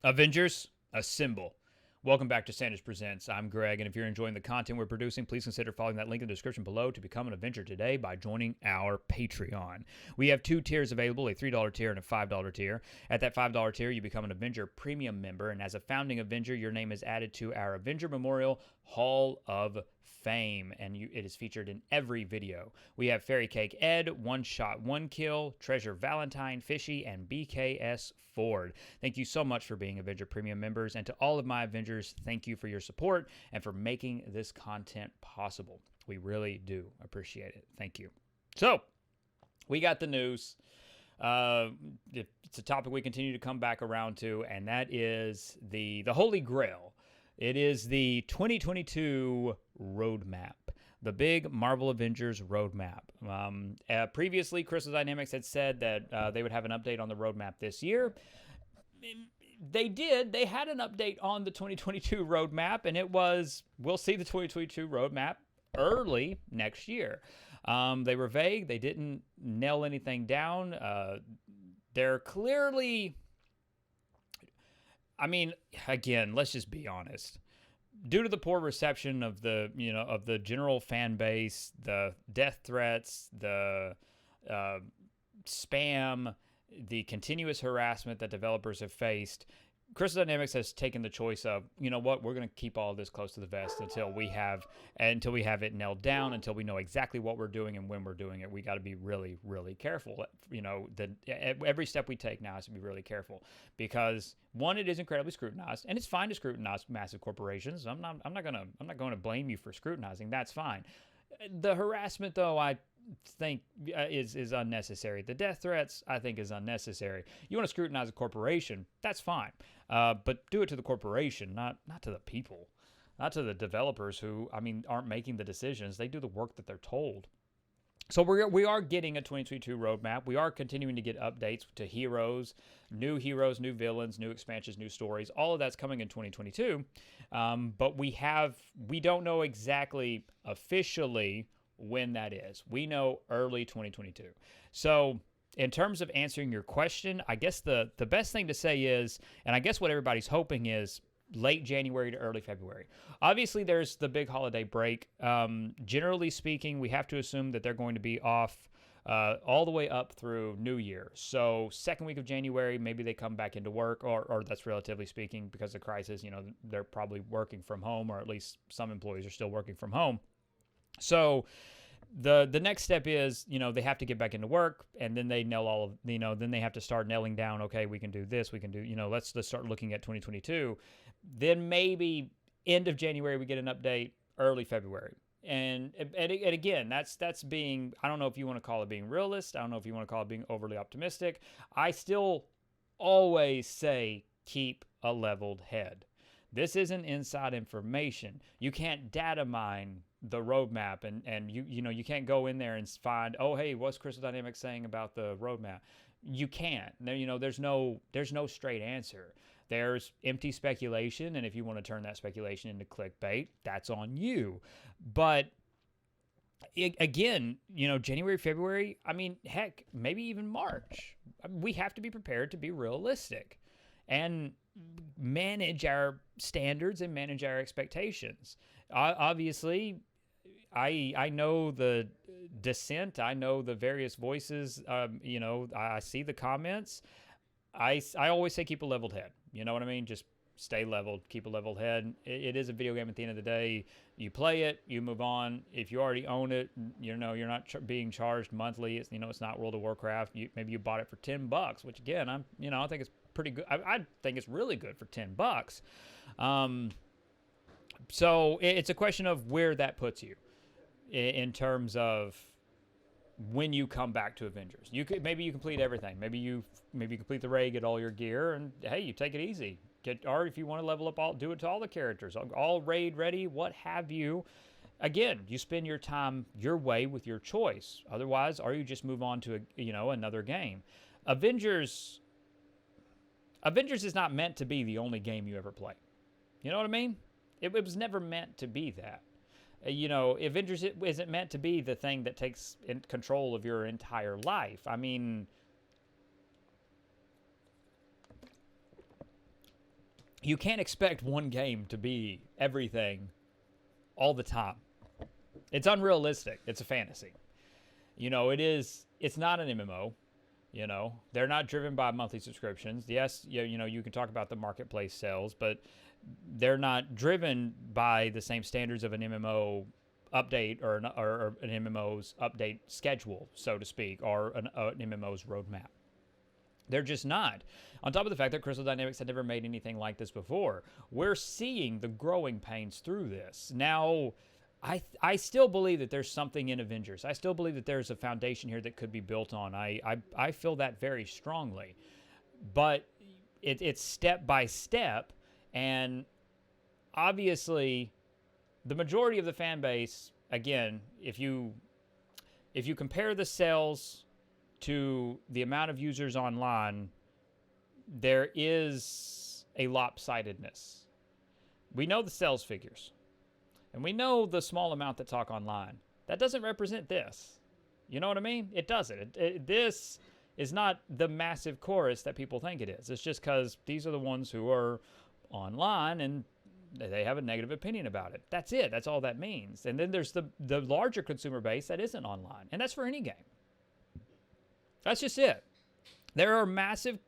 Avengers, assemble. Welcome back to Sanders Presents. I'm Greg, and if you're enjoying the content we're producing, please consider following that link in the description below to become an Avenger today by joining our Patreon. We have two tiers available, a $3 tier and a $5 tier. At that $5 tier, you become an Avenger Premium member, and as a founding Avenger, your name is added to our Avenger Memorial Hall of Fame, and it is featured in every video. We have Fairy Cake Ed, One Shot, One Kill, Treasure Valentine, Fishy, and BKS Ford. Thank you so much for being Avenger Premium members, and to all of my Avengers, thank you for your support and for making this content possible. We really do appreciate it. Thank you. So, we got the news. It's a topic we continue to come back around to, and that is the Holy Grail. It is the 2022 roadmap, the big Marvel Avengers roadmap. Previously, Crystal Dynamics had said that they would have an update on the roadmap this year. They did. They had an update on the 2022 roadmap, and it was, we'll see the 2022 roadmap early next year. They were vague. They didn't nail anything down. They're clearly... I mean, again, let's just be honest. Due to the poor reception of the general fan base, the death threats, the spam, the continuous harassment that developers have faced, Crystal Dynamics has taken the choice of, you know what, we're going to keep all of this close to the vest until we have it nailed down, until we know exactly what we're doing and when we're doing it. We got to be really, really careful. Every step we take now has to be really careful because one, it is incredibly scrutinized, and it's fine to scrutinize massive corporations. I'm not going to blame you for scrutinizing. That's fine. The harassment, though, I think is unnecessary. The death threats, I think, is unnecessary. You want to scrutinize a corporation, that's fine. But do it to the corporation, not to the people, not to the developers who, aren't making the decisions. They do the work that they're told. So we are getting a 2022 roadmap. We are continuing to get updates to heroes, new villains, new expansions, new stories. All of that's coming in 2022. But we don't know exactly officially when that is. We know early 2022. So in terms of answering your question, I guess the best thing to say is, and I guess what everybody's hoping is, late January to early February. Obviously, there's the big holiday break. Generally speaking, we have to assume that they're going to be off all the way up through New Year. So second week of January, maybe they come back into work, or that's relatively speaking because of the crisis. They're probably working from home, or at least some employees are still working from home. So the next step is, they have to get back into work, and then they nail all of, then they have to start nailing down, okay, we can do this, we can do, let's start looking at 2022. Then maybe end of January, we get an update, early February. And again, that's being, I don't know if you want to call it being realist. I don't know if you want to call it being overly optimistic. I still always say keep a leveled head. This isn't inside information. You can't data mine the roadmap, and you can't go in there and find, oh, hey, what's Crystal Dynamics saying about the roadmap? You can't. There's no straight answer. There's empty speculation, and if you want to turn that speculation into clickbait, that's on you. But again, January, February, heck, maybe even March. We have to be prepared to be realistic and manage our standards and manage our expectations. Obviously, I know the dissent. I know the various voices. I see the comments. I always say keep a leveled head. You know what I mean? Just stay leveled, keep a leveled head. It is a video game at the end of the day. You play it, you move on. If you already own it, you're not being charged monthly. It's not World of Warcraft. Maybe you bought it for $10, which again, I think it's pretty good. I think it's really good for $10. So it's a question of where that puts you in terms of when you come back to Avengers. Maybe you complete everything. Maybe you complete the raid, get all your gear, and hey, you take it easy. Or if you want to level up, do it to all the characters, all raid ready, what have you. Again, you spend your time your way with your choice. Otherwise, or you just move on to another game. Avengers is not meant to be the only game you ever play. You know what I mean? It was never meant to be that. Avengers isn't meant to be the thing that takes control of your entire life. you can't expect one game to be everything all the time. It's unrealistic. It's a fantasy. It's not an MMO. They're not driven by monthly subscriptions. Yes, you can talk about the marketplace sales, but they're not driven by the same standards of an MMO update or an MMO's update schedule, so to speak, or an MMO's roadmap. They're just not. On top of the fact that Crystal Dynamics had never made anything like this before, we're seeing the growing pains through this. Now, I still believe that there's something in Avengers. I still believe that there's a foundation here that could be built on. I feel that very strongly. But it's step by step, and obviously the majority of the fan base, again, if you compare the sales to the amount of users online, there is a lopsidedness. We know the sales figures, and we know the small amount that talk online. That doesn't represent this. You know what I mean? It doesn't. This is not the massive chorus that people think it is. It's just because these are the ones who are online and they have a negative opinion about it. That's it. That's all that means. And then there's the larger consumer base that isn't online, and that's for any game. That's just it. There's a massive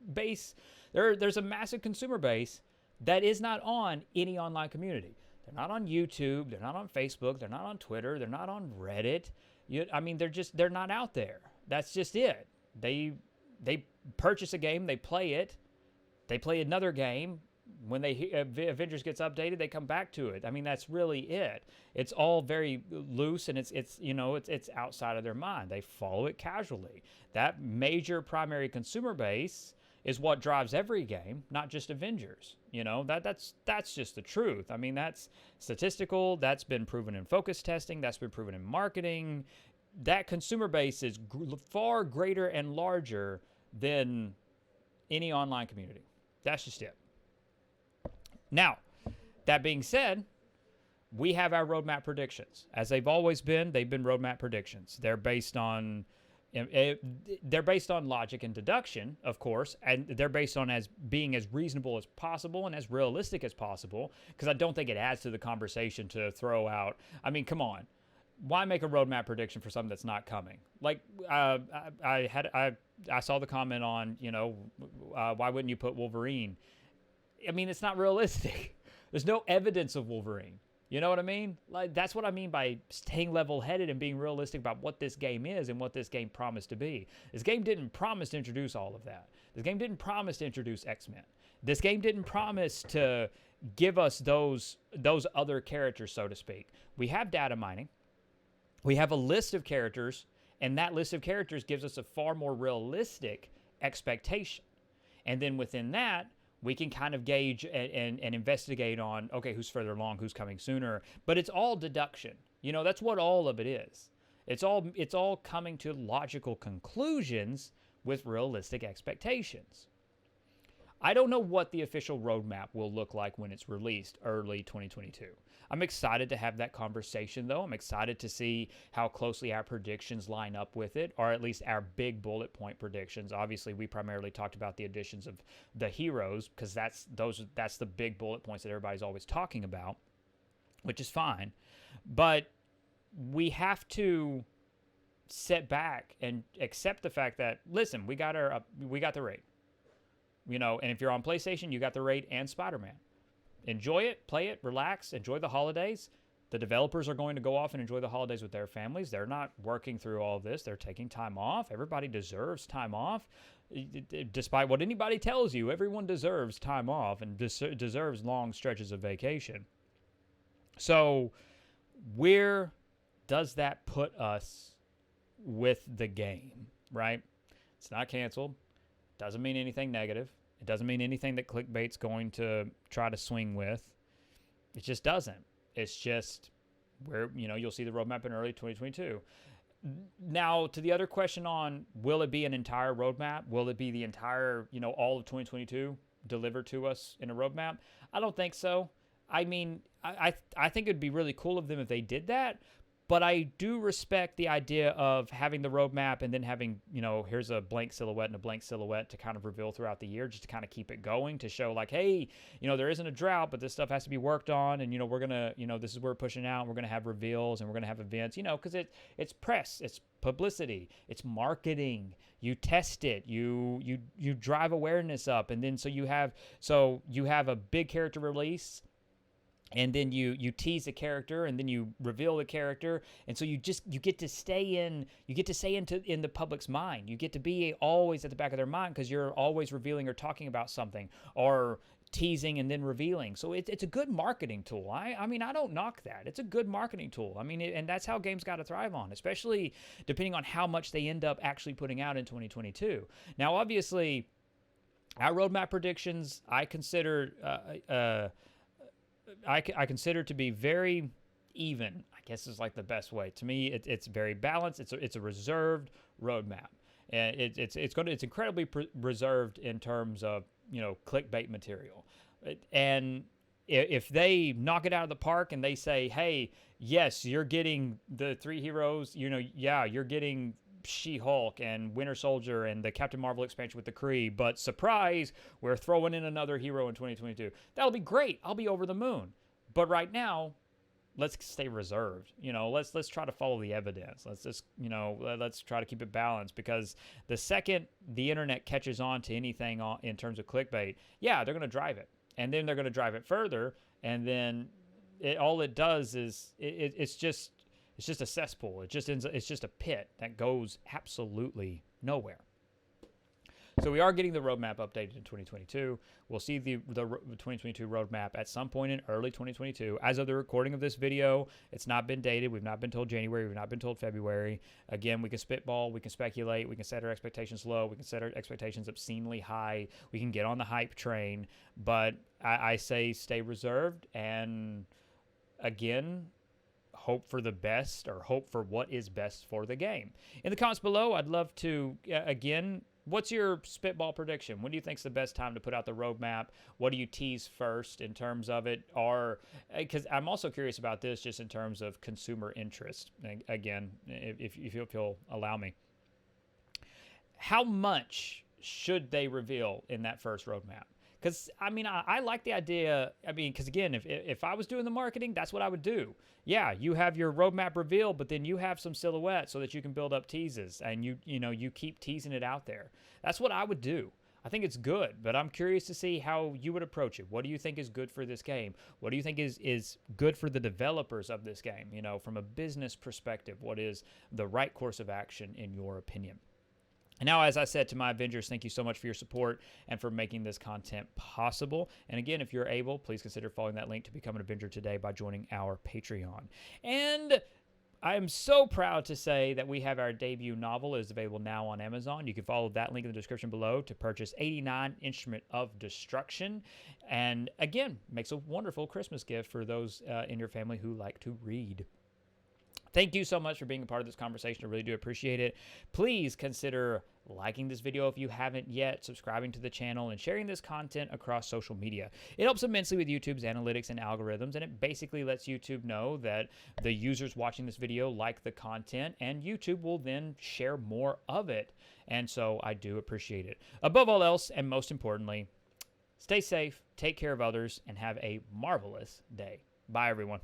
consumer base that is not on any online community. They're not on YouTube. They're not on Facebook. They're not on Twitter. They're not on Reddit. They're not out there. That's just it. They purchase a game. They play it. They play another game. When Avengers gets updated, they come back to it. That's really it. It's all very loose, and it's outside of their mind. They follow it casually. That major primary consumer base is what drives every game, not just Avengers. That's just the truth. That's statistical. That's been proven in focus testing. That's been proven in marketing. That consumer base is far greater and larger than any online community. That's just it. Now, that being said, we have our roadmap predictions. As they've always been, they've been roadmap predictions. They're based on logic and deduction, of course, and they're based on as being as reasonable as possible and as realistic as possible, because I don't think it adds to the conversation to throw out. Come on. Why make a roadmap prediction for something that's not coming? Like, I saw the comment on, why wouldn't you put Wolverine? It's not realistic. There's no evidence of Wolverine. You know what I mean? Like, that's what I mean by staying level-headed and being realistic about what this game is and what this game promised to be. This game didn't promise to introduce all of that. This game didn't promise to introduce X-Men. This game didn't promise to give us those other characters, so to speak. We have data mining. We have a list of characters, and that list of characters gives us a far more realistic expectation. And then within that, we can kind of gauge and investigate on, okay, who's further along, who's coming sooner. But it's all deduction. That's what all of it is. It's all coming to logical conclusions with realistic expectations. I don't know what the official roadmap will look like when it's released early 2022. I'm excited to have that conversation, though. I'm excited to see how closely our predictions line up with it, or at least our big bullet point predictions. Obviously, we primarily talked about the additions of the heroes, because that's the big bullet points that everybody's always talking about, which is fine. But we have to sit back and accept the fact that, listen, we got the raid. And if you're on PlayStation, you got the raid and Spider-Man. Enjoy it, play it, relax, enjoy the holidays. The developers are going to go off and enjoy the holidays with their families. They're not working through all of this. They're taking time off. Everybody deserves time off. Despite what anybody tells you, everyone deserves time off and deserves long stretches of vacation. So where does that put us with the game, right? It's not canceled. Doesn't mean anything negative. It doesn't mean anything that clickbait's going to try to swing with. It just doesn't. It's just where, you'll see the roadmap in early 2022. Now, to the other question on, will it be an entire roadmap? Will it be the entire, all of 2022 delivered to us in a roadmap? I don't think so. I think it'd be really cool of them if they did that, But I do respect the idea of having the roadmap and then having, here's a blank silhouette and a blank silhouette to kind of reveal throughout the year, just to kind of keep it going, to show like, hey, there isn't a drought, but this stuff has to be worked on. And, we're going to, this is where we're pushing out. We're going to have reveals and we're going to have events, because it's press, it's publicity, it's marketing. You test it, you drive awareness up. And then so you have a big character release, and then you tease a character, and then you reveal the character, and so you get to stay in the public's mind. You get to be always at the back of their mind because you're always revealing or talking about something, or teasing and then revealing. So it's a good marketing tool. I mean, I don't knock that. It's a good marketing tool. I mean, and that's how games got to thrive on, especially depending on how much they end up actually putting out in 2022. Now, obviously, our roadmap predictions, I consider to be very even, I guess is like the best way. To me, it's very balanced. It's a reserved roadmap, and it's incredibly reserved in terms of clickbait material. And if they knock it out of the park and they say, hey, yes, you're getting the 3 heroes, you're getting She-Hulk and Winter Soldier and the Captain Marvel expansion with the Kree, but surprise, we're throwing in another hero in 2022. That'll be great. I'll be over the moon. But right now, let's stay reserved. Let's try to follow the evidence. Let's just, let's try to keep it balanced, because the second the internet catches on to anything in terms of clickbait, yeah, they're going to drive it. And then they're going to drive it further. And then all it does is it's just a cesspool. It's just a pit that goes absolutely nowhere. So we are getting the roadmap updated in 2022. We'll see the 2022 roadmap at some point in early 2022. As of the recording of this video, it's not been dated. We've not been told January. We've not been told February. Again, we can spitball. We can speculate. We can set our expectations low. We can set our expectations obscenely high. We can get on the hype train. But I say stay reserved. And again, hope for the best, or hope for what is best for the game. In the comments below, I'd love to, again, what's your spitball prediction? When do you think is the best time to put out the roadmap? What do you tease first in terms of it? Or, because I'm also curious about this just in terms of consumer interest. Again, if you'll allow me. How much should they reveal in that first roadmap? Because, I mean, I like the idea. I mean, because, again, if I was doing the marketing, that's what I would do. Yeah, you have your roadmap reveal, but then you have some silhouettes so that you can build up teases, and you keep teasing it out there. That's what I would do. I think it's good, but I'm curious to see how you would approach it. What do you think is good for this game? What do you think is good for the developers of this game? From a business perspective, what is the right course of action in your opinion? And now, as I said to my Avengers, thank you so much for your support and for making this content possible. And again, if you're able, please consider following that link to become an Avenger today by joining our Patreon. And I am so proud to say that we have our debut novel is available now on Amazon. You can follow that link in the description below to purchase 89 Instrument of Destruction. And again, makes a wonderful Christmas gift for those in your family who like to read. Thank you so much for being a part of this conversation. I really do appreciate it. Please consider liking this video if you haven't yet, subscribing to the channel, and sharing this content across social media. It helps immensely with YouTube's analytics and algorithms, and it basically lets YouTube know that the users watching this video like the content, and YouTube will then share more of it. And so I do appreciate it. Above all else, and most importantly, stay safe, take care of others, and have a marvelous day. Bye, everyone.